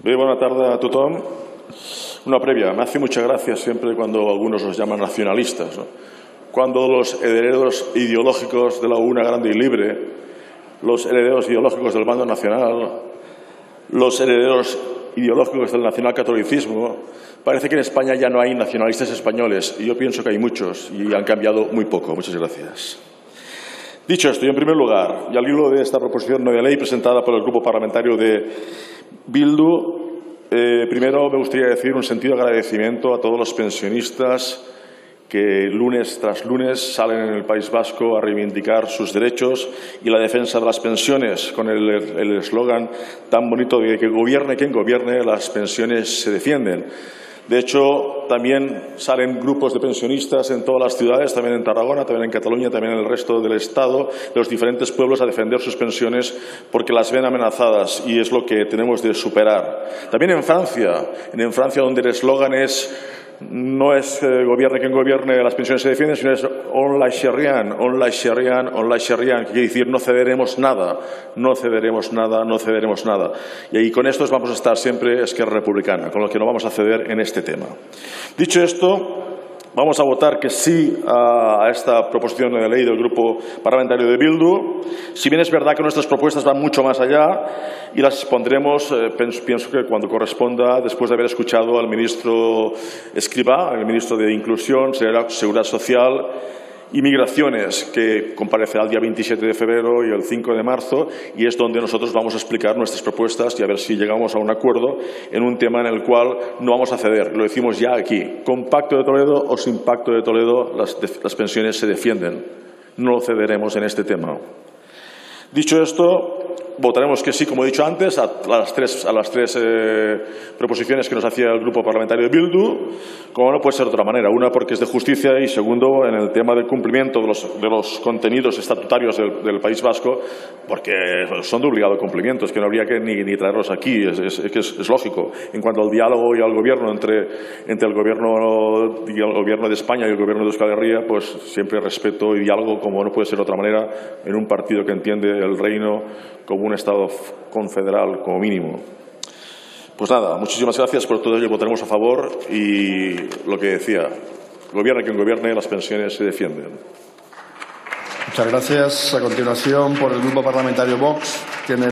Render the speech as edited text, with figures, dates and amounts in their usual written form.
Bé, bona tarda a tothom. Una previa. Me hace mucha gracia siempre cuando algunos los llaman nacionalistas, ¿no? Cuando los herederos ideológicos de la Una Grande y Libre, los herederos ideológicos del bando nacional, los herederos ideológicos del nacionalcatolicismo, parece que en España ya no hay nacionalistas españoles, y yo pienso que hay muchos y han cambiado muy poco. Muchas gracias. Dicho esto, y en primer lugar, y al hilo de esta proposición no de ley presentada por el Grupo Parlamentario de Bildu, primero me gustaría decir un sentido agradecimiento a todos los pensionistas que lunes tras lunes salen en el País Vasco a reivindicar sus derechos y la defensa de las pensiones con el eslogan tan bonito de que gobierne quien gobierne, las pensiones se defienden. De hecho, también salen grupos de pensionistas en todas las ciudades, también en Tarragona, también en Cataluña, también en el resto del Estado, de los diferentes pueblos a defender sus pensiones porque las ven amenazadas y es lo que tenemos de superar. También en Francia donde el eslogan no es gobierne quien gobierne, las pensiones se defienden, sino es on la Sherian, on la Sherian, on la Sherian, que quiere decir no cederemos nada, no cederemos nada, no cederemos nada. Y ahí con estos vamos a estar siempre Esquerra Republicana, con lo que no vamos a ceder en este tema. Dicho esto, vamos a votar que sí a esta proposición de ley del Grupo Parlamentario de Bildu. Si bien es verdad que nuestras propuestas van mucho más allá y las expondremos, pienso que cuando corresponda, después de haber escuchado al ministro Escrivá, el ministro de Inclusión, Seguridad Social y Migraciones, que comparecerá el día 27 de febrero y el 5 de marzo, y es donde nosotros vamos a explicar nuestras propuestas y a ver si llegamos a un acuerdo en un tema en el cual no vamos a ceder. Lo decimos ya aquí. Con Pacto de Toledo o sin Pacto de Toledo, las pensiones se defienden. No lo cederemos en este tema. Dicho esto, votaremos que sí, como he dicho antes, a las tres proposiciones que nos hacía el Grupo Parlamentario de Bildu, como no puede ser de otra manera. Una, porque es de justicia, y segundo, en el tema del cumplimiento de los contenidos estatutarios del País Vasco, porque son de obligado cumplimiento, es que no habría que ni traerlos aquí, es lógico. En cuanto al diálogo y al gobierno entre el gobierno de España y el gobierno de Euskal Herria, pues siempre respeto y diálogo, como no puede ser de otra manera, en un partido que entiende el reino como un Estado confederal como mínimo. Pues nada, muchísimas gracias por todo ello. Votaremos a favor y lo que decía, gobierne quien gobierne, las pensiones se defienden. Muchas gracias. A continuación, por el Grupo Parlamentario Vox, tiene